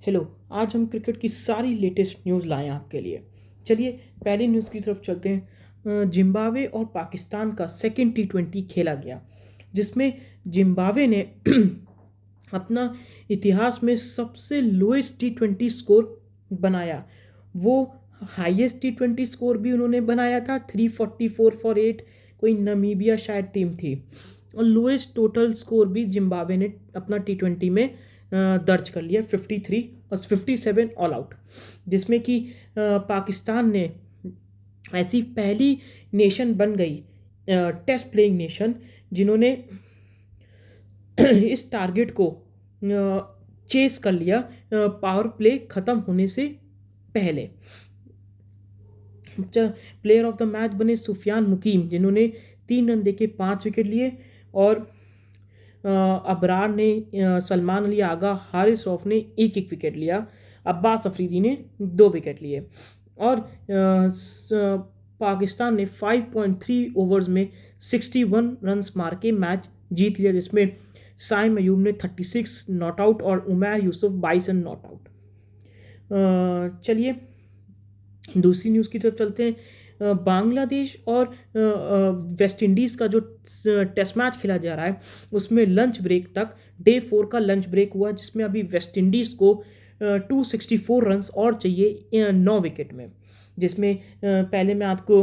Hello. आज हम cricket की सारी लेटेस्ट न्यूज़ लाए हैं आपके लिए। चलिए पहली न्यूज़ की तरफ चलते हैं। जिम्बाब्वे और पाकिस्तान का सेकेंड T20 खेला गया, जिसमें जिम्बाब्वे ने अपना इतिहास में सबसे लोएस्ट T20 स्कोर बनाया। वो हाईएस्ट T20 स्कोर भी उन्होंने बनाया था 344 फॉर 8। कोई नमीबिया शायद टीम थी। और लोएस्ट टोटल स्कोर भी जिम्बाब्वे ने अपना T20 में दर्ज कर लिया 53 और 57 ऑल आउट, जिसमें कि पाकिस्तान ने ऐसी पहली नेशन बन गई, टेस्ट प्लेइंग नेशन, जिन्होंने इस टारगेट को चेस कर लिया पावर प्ले ख़त्म होने से पहले। प्लेयर ऑफ द मैच बने सुफियान मुकीम, जिन्होंने 3 रन देके 5 विकेट लिए। और अबरार ने, सलमान अली आगा, हारिस रऊफ ने एक एक विकेट लिया। अब्बास अफरीदी ने 2 विकेट लिए। और पाकिस्तान ने 5.3 ओवर्स में 61 रन्स मार के मैच जीत लिया, जिसमें साइम अयूब ने 36 नॉट आउट और Umair Yusuf 22 run not out. चलिए दूसरी न्यूज़ की तरफ चलते हैं। बांग्लादेश और वेस्ट इंडीज़ का जो टेस्ट मैच खेला जा रहा है, उसमें लंच ब्रेक तक डे 4 का लंच ब्रेक हुआ, जिसमें अभी वेस्ट इंडीज़ को 264 रन्स और चाहिए 9 विकेट में। जिसमें पहले मैं आपको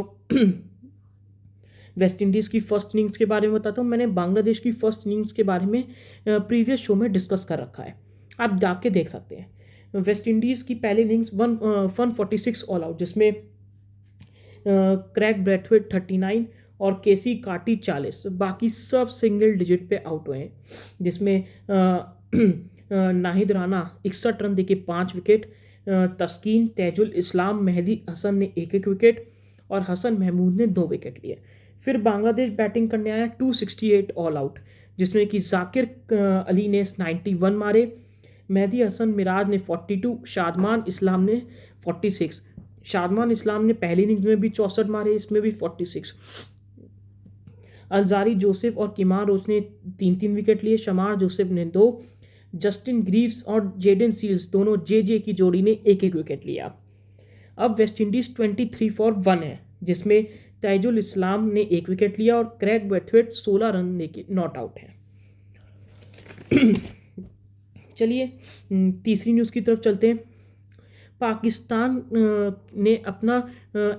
वेस्ट इंडीज़ की फर्स्ट इनिंग्स के बारे में बताता हूँ। मैंने बांग्लादेश की फर्स्ट इनिंग्स के बारे में प्रीवियस शो में डिस्कस कर रखा है, आप जाके देख सकते हैं। वेस्ट इंडीज़ की पहली इनिंग्स 146 ऑल आउट, जिसमें क्रैग ब्रैथवेट 39 और केसी कार्टी 40, बाकी सब सिंगल डिजिट पे आउट हुए हैं। जिसमें नाहिद राना 61 रन देके 5 विकेट, तस्कीन, तेजुल इस्लाम, मेहदी हसन ने एक एक विकेट और हसन महमूद ने 2 विकेट लिए। फिर बांग्लादेश बैटिंग करने आया 268 ऑल आउट, जिसमें कि जाकिर अली ने 91 मारे, मेहदी हसन मिराज ने 42, शादमान इस्लाम ने 46। शादमान इस्लाम ने पहली इनिंग्स में भी 64 मारे, इसमें भी 46। अलजारी जोसेफ और किमार रोच ने 3-3 विकेट लिए, शमार जोसेफ ने 2, जस्टिन ग्रीव्स और जेडन सील्स दोनों जे की जोड़ी ने एक एक विकेट लिया। अब वेस्ट इंडीज़ 23 फॉर 1 है, जिसमें तैजुल इस्लाम ने एक विकेट लिया और क्रैग ब्रैथवेट 16 रन लेके नॉट आउट है। चलिए तीसरी न्यूज़ की तरफ चलते हैं। पाकिस्तान ने अपना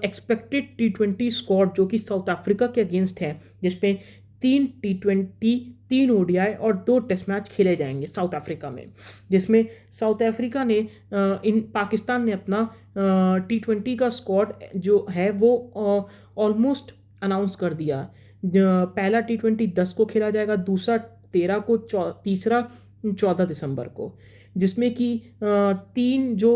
एक्सपेक्टेड T20 स्क्वाड, जो कि साउथ अफ्रीका के अगेंस्ट है, जिसमें 3 T20, 3 ODI और 2 टेस्ट मैच खेले जाएंगे साउथ अफ्रीका में। जिसमें साउथ अफ्रीका ने पाकिस्तान ने अपना T20 का स्क्वाड जो है वो ऑलमोस्ट अनाउंस कर दिया। पहला T20 10 को खेला जाएगा, दूसरा 13 को, तीसरा 14 दिसंबर को। जिसमें कि 3 जो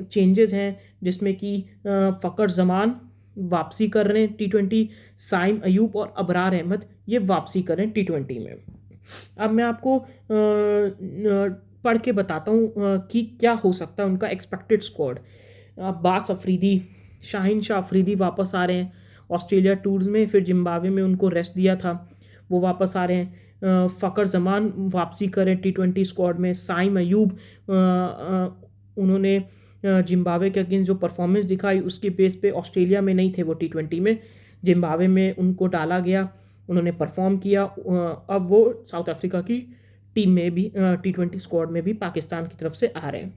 चेंजेस हैं, जिसमें कि फ़खर जमान वापसी कर रहे हैं T20, साइम अयूब और अबरार अहमद ये वापसी कर रहे हैं T20 में। अब मैं आपको पढ़ के बताता हूँ कि क्या हो सकता है उनका एक्सपेक्टेड स्क्वाड। अब्बास अफरीदी, शाहीन शाह अफरीदी वापस आ रहे हैं ऑस्ट्रेलिया टूर्स में, फिर जिम्बाब्वे में उनको रेस्ट दिया था, वो वापस आ रहे हैं। फ़खर जमान वापसी करें T20 स्क्वाड में। साइम अयूब, उन्होंने जिम्बाब्वे के अगेंस्ट जो परफॉर्मेंस दिखाई उसके बेस पे ऑस्ट्रेलिया में नहीं थे वो T20 में, जिम्बाब्वे में उनको डाला गया, उन्होंने परफॉर्म किया। अब वो साउथ अफ्रीका की टीम में भी T20 स्क्वाड में भी पाकिस्तान की तरफ से आ रहे हैं।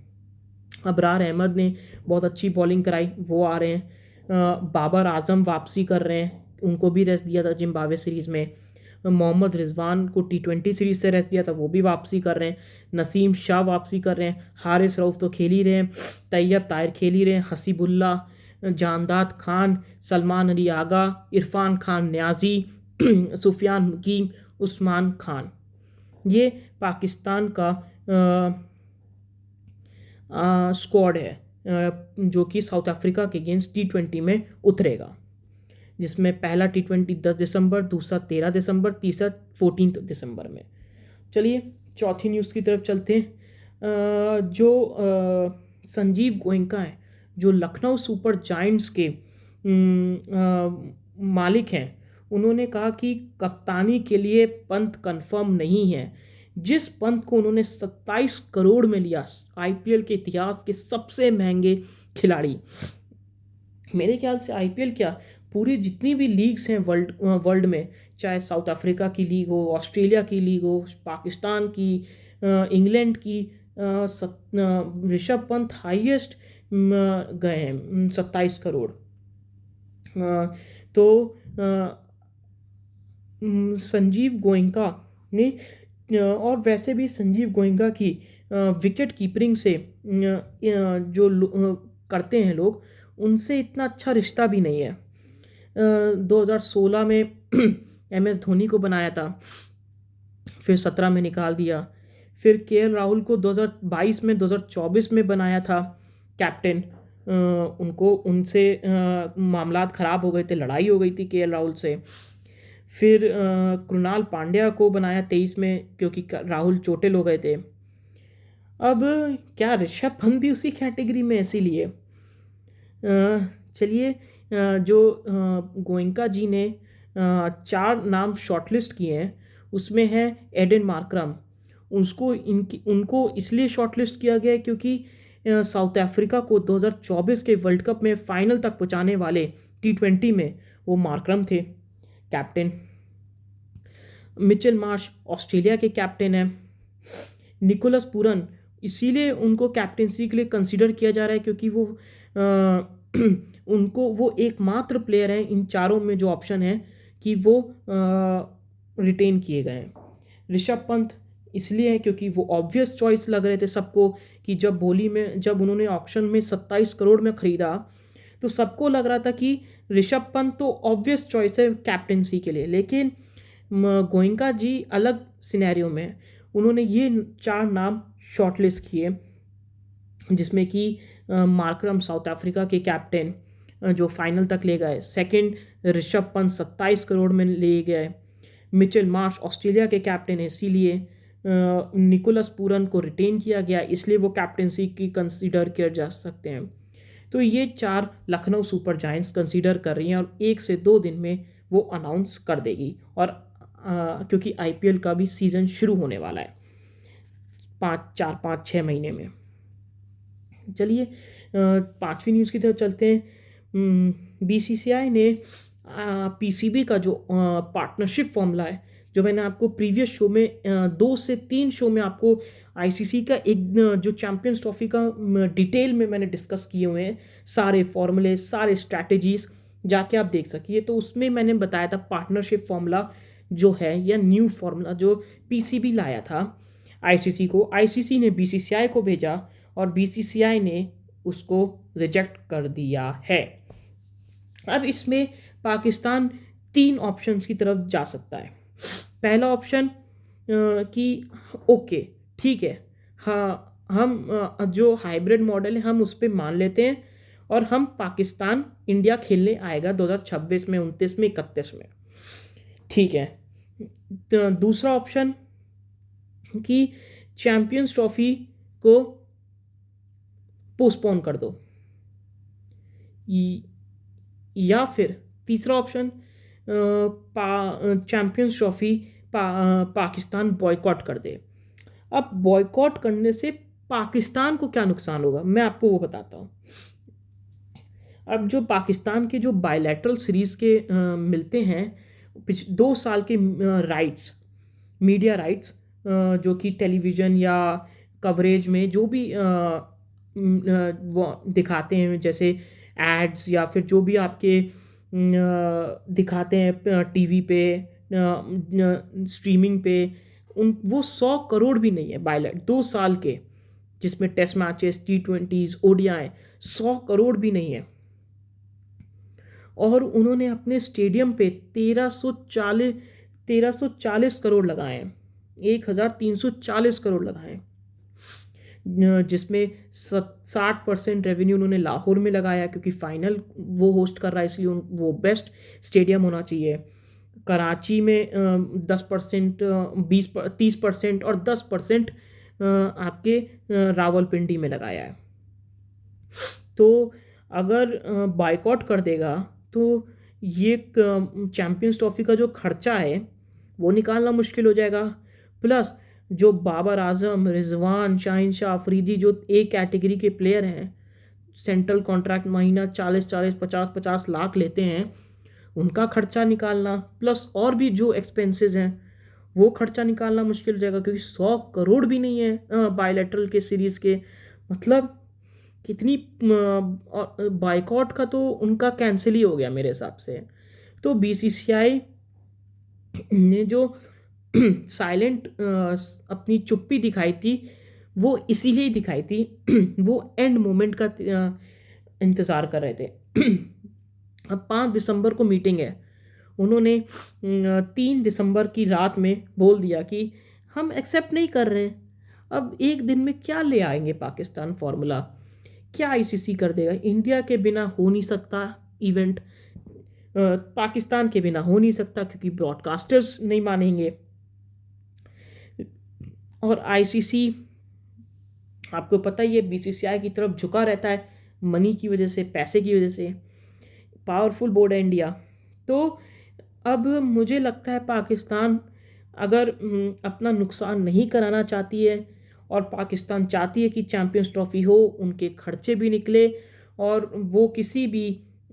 अबरार अहमद ने बहुत अच्छी बॉलिंग कराई, वो आ रहे हैं। बाबर आजम वापसी कर रहे हैं, उनको भी रेस्ट दिया था जिम्बाब्वे सीरीज़ में। मोहम्मद रिजवान को T20 सीरीज़ से रेस्ट दिया था, वो भी वापसी कर रहे हैं। नसीम शाह वापसी कर रहे हैं। हारिस रऊफ तो खेल ही रहे हैं, तैयब ताहिर खेल ही रहे हैं, हसीबुल्ला, जानदाद खान, सलमान अली आगा, इरफान खान न्याजी, सुफियान मुकीम, उस्मान खान, ये पाकिस्तान का स्क्वाड है जो कि साउथ अफ्रीका के अगेंस्ट T20 में उतरेगा। जिसमें पहला T20 10 दिसंबर, दूसरा 13 दिसंबर, तीसरा 14 दिसंबर में। चलिए चौथी न्यूज़ की तरफ चलते हैं। जो संजीव गोयनका है, जो लखनऊ सुपर जायंट्स के मालिक हैं, उन्होंने कहा कि कप्तानी के लिए पंत कंफर्म नहीं है। जिस पंत को उन्होंने 27 करोड़ में लिया, आईपीएल के इतिहास के सबसे महंगे खिलाड़ी। मेरे ख्याल से आईपीएल क्या, पूरी जितनी भी लीग्स हैं वर्ल्ड में, चाहे साउथ अफ्रीका की लीग हो, ऑस्ट्रेलिया की लीग हो, पाकिस्तान की, इंग्लैंड की, ऋषभ पंत हाईएस्ट गए हैं 27 करोड़। तो संजीव गोयनका ने और वैसे भी संजीव गोयनका की विकेट कीपरिंग से जो करते हैं लोग, उनसे इतना अच्छा रिश्ता भी नहीं है। 2016 में एमएस धोनी को बनाया था, फिर 17 में निकाल दिया। फिर केएल राहुल को 2022 में 2024 में बनाया था कैप्टन। उनको उनसे मामलात ख़राब हो गए थे, लड़ाई हो गई थी केएल राहुल से। फिर कृणाल पांड्या को बनाया 23 में, क्योंकि राहुल चोटिल हो गए थे। अब क्या ऋषभ पंत भी उसी कैटेगरी में, इसीलिए चलिए जो गोयनका जी ने 4 नाम शॉर्टलिस्ट किए हैं, उसमें है एडन मार्करम। उनको इसलिए शॉर्टलिस्ट किया गया है क्योंकि साउथ अफ्रीका को 2024 के वर्ल्ड कप में फाइनल तक पहुंचाने वाले T20 में वो मार्करम थे कैप्टन। मिचेल मार्श ऑस्ट्रेलिया के कैप्टन हैं। निकोलस पूरन इसीलिए उनको कैप्टनसी के लिए कंसीडर किया जा रहा है क्योंकि वो एकमात्र प्लेयर हैं इन चारों में जो ऑप्शन है कि वो रिटेन किए गए हैं। ऋषभ पंत इसलिए है क्योंकि वो ऑब्वियस चॉइस लग रहे थे सबको, कि जब उन्होंने ऑक्शन में 27 करोड़ में ख़रीदा तो सबको लग रहा था कि ऋषभ पंत तो ऑब्वियस चॉइस है कैप्टनसी के लिए। लेकिन गोयनका जी अलग सिनेरियो में, उन्होंने ये 4 नाम शॉर्टलिस्ट किए, जिसमें कि मार्करम साउथ अफ्रीका के कैप्टन जो फाइनल तक ले गए, सेकंड ऋषभ पंत 27 करोड़ में ले गए। मिचेल मार्श ऑस्ट्रेलिया के कैप्टन है, इसीलिए निकोलस पूरन को रिटेन किया गया, इसलिए वो कैप्टनसी की कंसीडर किया जा सकते हैं। तो ये 4 लखनऊ सुपर जायंट्स कंसीडर कर रही हैं और 1 से 2 दिन में वो अनाउंस कर देगी। और क्योंकि आईपीएल का भी सीज़न शुरू होने वाला है 5-6 महीने में। चलिए 5वीं न्यूज़ की तरफ चलते हैं। बीसीसीआई ने पीसीबी का जो पार्टनरशिप फॉर्मूला है, जो मैंने आपको प्रीवियस शो में 2 से 3 शो में आपको आईसीसी का एक जो चैंपियंस ट्रॉफी का डिटेल में मैंने डिस्कस किए हुए हैं, सारे फॉर्मूले, सारे स्ट्रैटेजीज, जाके आप देख सकिए। तो उसमें मैंने बताया था पार्टनरशिप फॉर्मूला जो है, या न्यू फॉर्मूला जो पीसीबी लाया था आईसीसी को, आईसीसी ने बीसीसीआई को भेजा और बीसीसीआई ने उसको रिजेक्ट कर दिया है। अब इसमें पाकिस्तान 3 ऑप्शंस की तरफ जा सकता है। पहला ऑप्शन कि ओके ठीक है, हाँ हम जो हाइब्रिड मॉडल है हम उस पर मान लेते हैं और हम पाकिस्तान इंडिया खेलने आएगा 2026 में, 29 में, 31 में, ठीक है। तो दूसरा ऑप्शन कि चैंपियंस ट्रॉफी को पोस्टपोन कर दो, या फिर तीसरा option champions trophy Pakistan boycott कर दे। अब बॉयकॉट करने से पाकिस्तान को क्या नुकसान होगा, मैं आपको वो बताता हूँ। अब जो पाकिस्तान के जो बायलैटरल सीरीज़ के मिलते हैं 2 साल के राइट्स, मीडिया राइट्स, जो कि टेलीविज़न या कवरेज में जो भी वो दिखाते हैं, जैसे एड्स या फिर जो भी आपके दिखाते हैं टीवी पे, स्ट्रीमिंग पे, वो 100 करोड़ भी नहीं है बायलैट 2 साल के, जिसमें test matches, T20s, ODI, 100 crore भी नहीं है। और उन्होंने अपने स्टेडियम पे 1340 करोड़ लगाए हैं, 1340 करोड़ लगाए हैं, जिसमें 60% रेवेन्यू उन्होंने लाहौर में लगाया क्योंकि फाइनल वो होस्ट कर रहा है, इसलिए वो बेस्ट स्टेडियम होना चाहिए। कराची में 10%, 30% और 10% आपके रावलपिंडी में लगाया है। तो अगर बायकॉट कर देगा तो ये चैंपियंस ट्रॉफी का जो खर्चा है वो निकालना मुश्किल हो जाएगा। प्लस जो बाबर आजम, रिजवान, शाहिन शाह अफरीदी जो ए कैटेगरी के प्लेयर हैं, सेंट्रल कॉन्ट्रैक्ट महीना 40-40, 50-50 लाख लेते हैं, उनका खर्चा निकालना प्लस और भी जो एक्सपेंसेस हैं वो खर्चा निकालना मुश्किल हो जाएगा, क्योंकि 100 करोड़ भी नहीं है बायलैटरल के सीरीज़ के। मतलब कितनी बाइकआउट का तो उनका कैंसिल ही हो गया मेरे हिसाब से। तो बीसीसीआई ने जो साइलेंट अपनी चुप्पी दिखाई थी वो इसीलिए दिखाई थी वो एंड मोमेंट का इंतज़ार कर रहे थे। अब 5 दिसंबर को मीटिंग है, उन्होंने 3 दिसंबर की रात में बोल दिया कि हम एक्सेप्ट नहीं कर रहे हैं। अब एक दिन में क्या ले आएंगे पाकिस्तान फॉर्मूला, क्या आईसीसी कर देगा? इंडिया के बिना हो नहीं सकता इवेंट, पाकिस्तान के बिना हो नहीं सकता क्योंकि ब्रॉडकास्टर्स नहीं मानेंगे, और आईसीसी आपको पता ही है बीसीसीआई की तरफ झुका रहता है मनी की वजह से, पैसे की वजह से। पावरफुल बोर्ड है इंडिया। तो अब मुझे लगता है पाकिस्तान अगर अपना नुकसान नहीं कराना चाहती है और पाकिस्तान चाहती है कि चैम्पियंस ट्रॉफी हो, उनके खर्चे भी निकले और वो किसी भी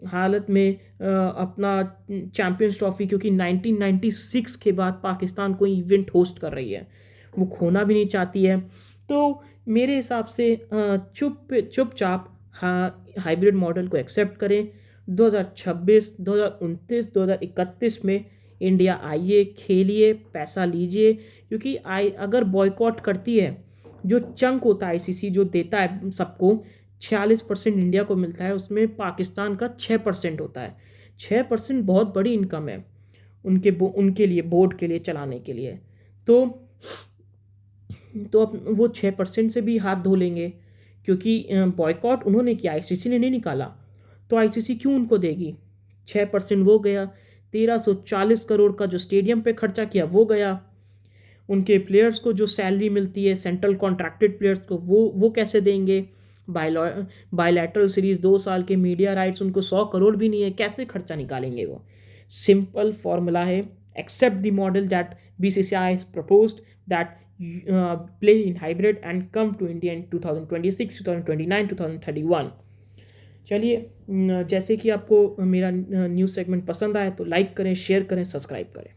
हालत में अपना चैम्पियंस ट्रॉफी, क्योंकि 1996 के बाद पाकिस्तान कोई इवेंट होस्ट कर रही है, वो खोना भी नहीं चाहती है। तो मेरे हिसाब से चुपचाप हाइब्रिड मॉडल को एक्सेप्ट करें। 2026, 2029, 2031 में इंडिया आइए, खेलिए, पैसा लीजिए, क्योंकि अगर बॉयकॉट करती है, जो चंक होता है आईसीसी जो देता है सबको, 46% इंडिया को मिलता है, उसमें पाकिस्तान का 6% होता है। 6% बहुत बड़ी इनकम है उनके लिए, बोर्ड के लिए चलाने के लिए। तो अब वो 6% से भी हाथ धो लेंगे, क्योंकि बॉयकॉट उन्होंने किया, आईसीसी ने नहीं निकाला, तो आईसीसी क्यों उनको देगी? 6% वो गया, 1340 करोड़ का जो स्टेडियम पे खर्चा किया वो गया, उनके प्लेयर्स को जो सैलरी मिलती है सेंट्रल कॉन्ट्रैक्टेड प्लेयर्स को वो कैसे देंगे? बायलैटरल सीरीज 2 साल के मीडिया राइट्स उनको 100 करोड़ भी नहीं है, कैसे खर्चा निकालेंगे वो? सिंपल फॉर्मूला है, accept the model that BCCI has proposed, that play in hybrid and come to India in 2026, 2029, 2031। चलिए, जैसे कि आपको मेरा न्यूज़ सेगमेंट पसंद आए तो लाइक करें, शेयर करें, सब्सक्राइब करें।